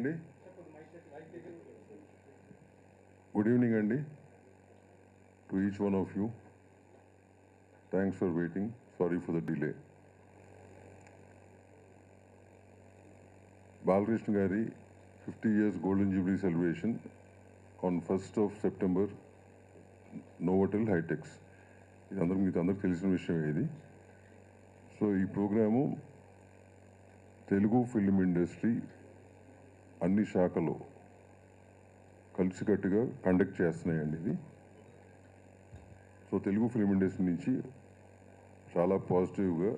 అండి. Good evening అండి to each one of you. Thanks for waiting. Sorry for the delay. Balakrishna గారి 50 years golden Jubilee celebration on 1st of September, Novotel HITEX. ఇది అందరికి తెలిసిన విషయం ఇది. సో ఈ ప్రోగ్రాము తెలుగు ఫిల్మ్ ఇండస్ట్రీ అన్ని శాఖలు కలిసికట్టుగా కండక్ట్ చేస్తున్నాయండి ఇది. సో తెలుగు ఫిల్మ్ ఇండస్ట్రీ నుంచి చాలా పాజిటివ్గా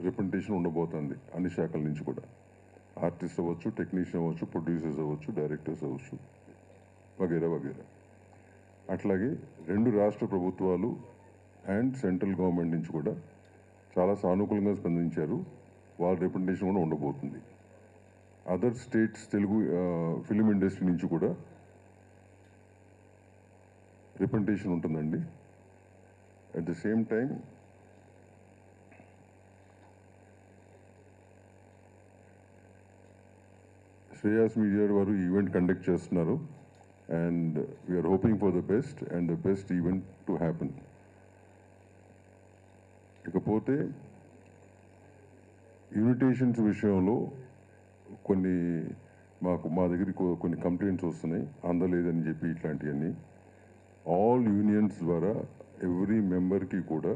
రిప్రజెంటేషన్ ఉండబోతుంది అన్ని శాఖల నుంచి కూడా. ఆర్టిస్ట్ అవ్వచ్చు, టెక్నీషియన్ అవ్వచ్చు, ప్రొడ్యూసర్స్ అవ్వచ్చు, డైరెక్టర్స్ అవ్వచ్చు, వగేరా వగేరా. అట్లాగే 2 రాష్ట్ర ప్రభుత్వాలు అండ్ సెంట్రల్ గవర్నమెంట్ నుంచి కూడా చాలా సానుకూలంగా స్పందించారు. వాళ్ళ రిప్రజెంటేషన్ కూడా ఉండబోతుంది. Other states Telugu film industry నుంచి కూడా రిప్రజెంటేషన్ ఉంటుందండి. At the same time Shreyas media వారు ఈవెంట్ కండక్ట్ చేస్తున్నారు. And we are hoping for the best and the best event to happen. ఇకపోతే ఇన్విటేషన్స్ విషయంలో మా దగ్గరికి కొన్ని కంప్లైంట్స్ వస్తున్నాయి, అందలేదని చెప్పి. ఇట్లాంటివన్నీ ఆల్ యూనియన్స్ ద్వారా ఎవ్రీ మెంబర్కి కూడా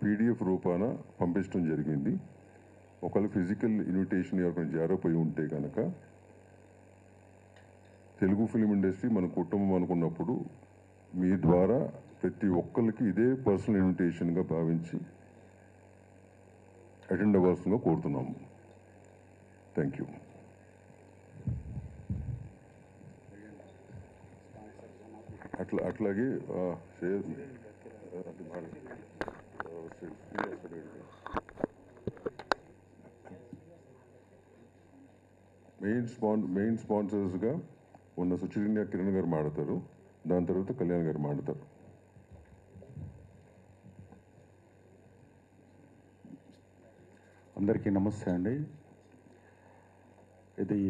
PDF రూపాన పంపించడం జరిగింది. ఒకవేళ ఫిజికల్ ఇన్విటేషన్ ఎవరికైనా జారిపోయి ఉంటే కనుక, తెలుగు ఫిలిం ఇండస్ట్రీ మన కుటుంబం అనుకున్నప్పుడు మీ ద్వారా ప్రతి ఒక్కరికి ఇదే పర్సనల్ ఇన్విటేషన్గా భావించి అటెండ్ అవ్వాల్సిందిగా కోరుతున్నాము. Thank you. అట్లాగే మెయిన్ స్పాన్సర్స్గా ఉన్న సుచిరింద్ర కిరణ్ గారు మాడతారు. దాని తర్వాత కళ్యాణ్ గారు మాడతారు. అందరికీ నమస్తే అండి. ఇది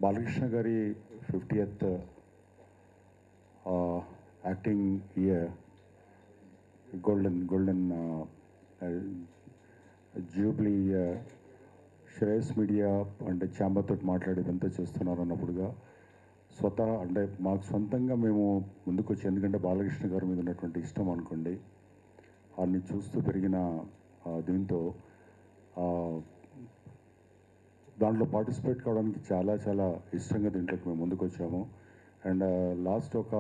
బాలకృష్ణ గారి 50th acting year golden Jubilee year. Shreyas media అంటే ఛాంబర్తో మాట్లాడేదంతా చేస్తున్నారు అన్నప్పుడుగా స్వతహా అంటే మాకు సొంతంగా మేము ముందుకు వచ్చి, ఎందుకంటే బాలకృష్ణ గారి మీద ఉన్నటువంటి ఇష్టం అనుకోండి, వారిని చూస్తూ పెరిగిన దీంతో దాంట్లో పార్టిసిపేట్ కావడానికి చాలా చాలా ఇష్టంగా దీంట్లోకి మేము ముందుకు వచ్చాము. అండ్ లాస్ట్ ఒక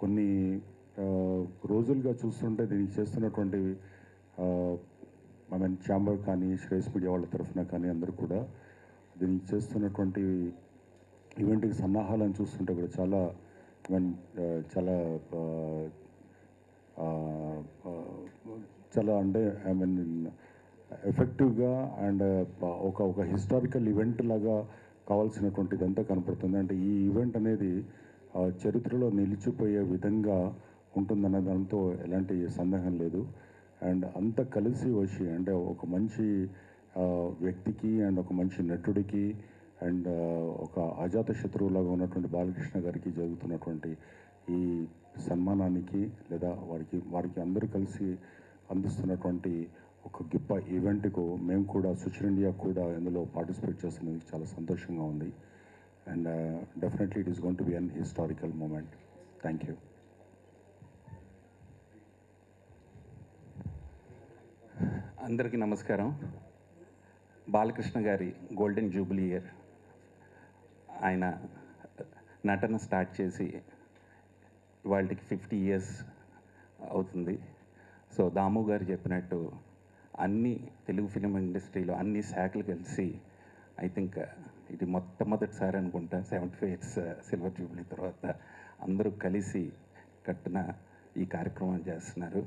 కొన్ని రోజులుగా చూస్తుంటే దీనికి చేస్తున్నటువంటి ఛాంబర్ కానీ శ్రేయస్ మీడియా వాళ్ళ తరఫున కానీ అందరూ కూడా దీనికి చేస్తున్నటువంటి ఈవెంట్కి సన్నాహాలను చూస్తుంటే కూడా చాలా చాలా చాలా అంటే ఎఫెక్టివ్గా అండ్ ఒక హిస్టారికల్ ఈవెంట్ లాగా కావాల్సినటువంటిదంతా కనపడుతుంది. అంటే ఈ ఈవెంట్ అనేది చరిత్రలో నిలిచిపోయే విధంగా ఉంటుందన్న దాంతో ఎలాంటి సందేహం లేదు. అండ్ అంతా కలిసి వచ్చి, అంటే ఒక మంచి వ్యక్తికి అండ్ ఒక మంచి నటుడికి అండ్ ఒక అజాత శత్రువులాగా ఉన్నటువంటి బాలకృష్ణ గారికి జరుగుతున్నటువంటి ఈ సన్మానానికి లేదా వారికి అందరూ కలిసి అందిస్తున్నటువంటి ఒక గొప్ప ఈవెంట్కు మేము కూడా సుచిరిండియా కూడా ఇందులో పార్టిసిపేట్ చేస్తున్నందుకు చాలా సంతోషంగా ఉంది. And definitely it is going to be an historical moment. Thank you. అందరికీ నమస్కారం. బాలకృష్ణ గారి గోల్డెన్ జూబ్లీ ఇయర్, ఆయన నటన స్టార్ట్ చేసి వాళ్ళకి 50 years అవుతుంది. సో దాము గారు చెప్పినట్టు అన్ని తెలుగు ఫిలిం ఇండస్ట్రీలో అన్ని శాఖలు కలిసి ఐ థింక్ ఇది మొట్టమొదటిసారి అనుకుంటా 75 years సిల్వర్ జూబ్లీ తర్వాత అందరూ కలిసి కట్టిన ఈ కార్యక్రమం చేస్తున్నారు.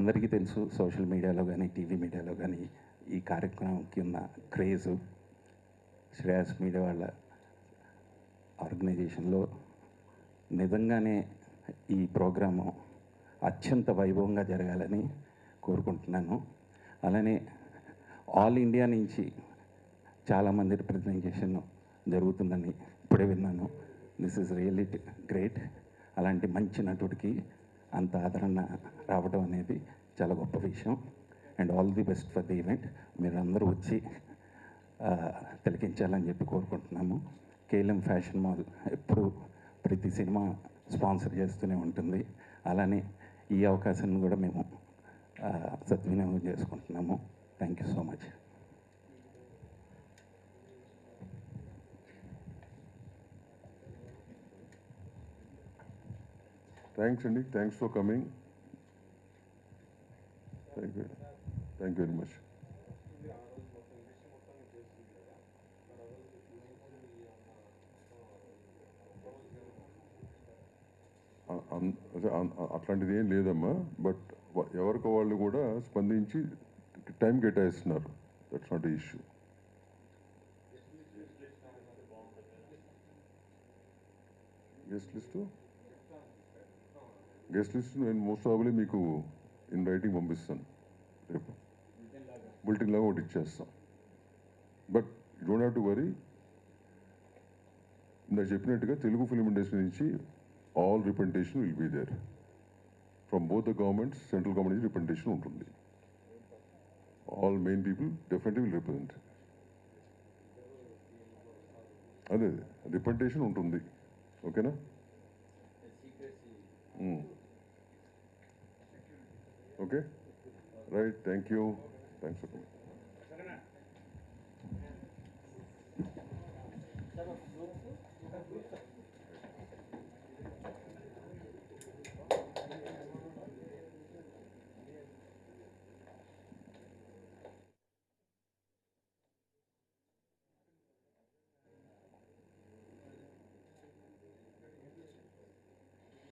అందరికీ తెలుసు, సోషల్ మీడియాలో కానీ టీవీ మీడియాలో కానీ ఈ కార్యక్రమంకి ఉన్న క్రేజు. శ్రేయస్ మీడియా వాళ్ళ ఆర్గనైజేషన్లో నిజంగానే ఈ ప్రోగ్రాము అత్యంత వైభవంగా జరగాలని కోరుకుంటున్నాను. అలానే ఆల్ ఇండియా నుంచి చాలామంది రిప్రజెంటేషన్ జరుగుతుందని ఇప్పుడే విన్నాను. This is really great. అలాంటి మంచి నటుడికి అంత ఆదరణ రావడం అనేది చాలా గొప్ప విషయం. And all the best for the event. మీరు అందరూ వచ్చి తిలకించాలని చెప్పి కోరుకుంటున్నాము. కేఎల్ఎం ఫ్యాషన్ మాల్ ఎప్పుడు ప్రతి సినిమా స్పాన్సర్ చేస్తూనే ఉంటుంది. అలానే ఈ అవకాశాన్ని కూడా మేము సద్వినియోగం చేసుకుంటున్నాము. Thank you so much. Thanks అండి, thanks for coming. Thank you very much. అట్లాంటిది ఏం లేదమ్మా, బట్ ఎవరికి వాళ్ళు కూడా స్పందించి టైం కేటాయిస్తున్నారు. That's not issue. Guest list నేను మోస్ట్ ప్రాబబ్లీ మీకు ఇన్ రైటింగ్ పంపిస్తాను. రేపు బులెటిన్ లాగా ఒకటి ఇచ్చేస్తాం. But you don't have to worry. ఇందాక చెప్పినట్టుగా తెలుగు ఫిల్మ్ ఇండస్ట్రీ నుంచి all representation will be there. From both the governments, central government representation ఉంటుంది. All main people definitely will represent. అదే రిప్రజెంటేషన్ ఉంటుంది. ఓకేనా? Okay, right. Thank you. Thanks for coming.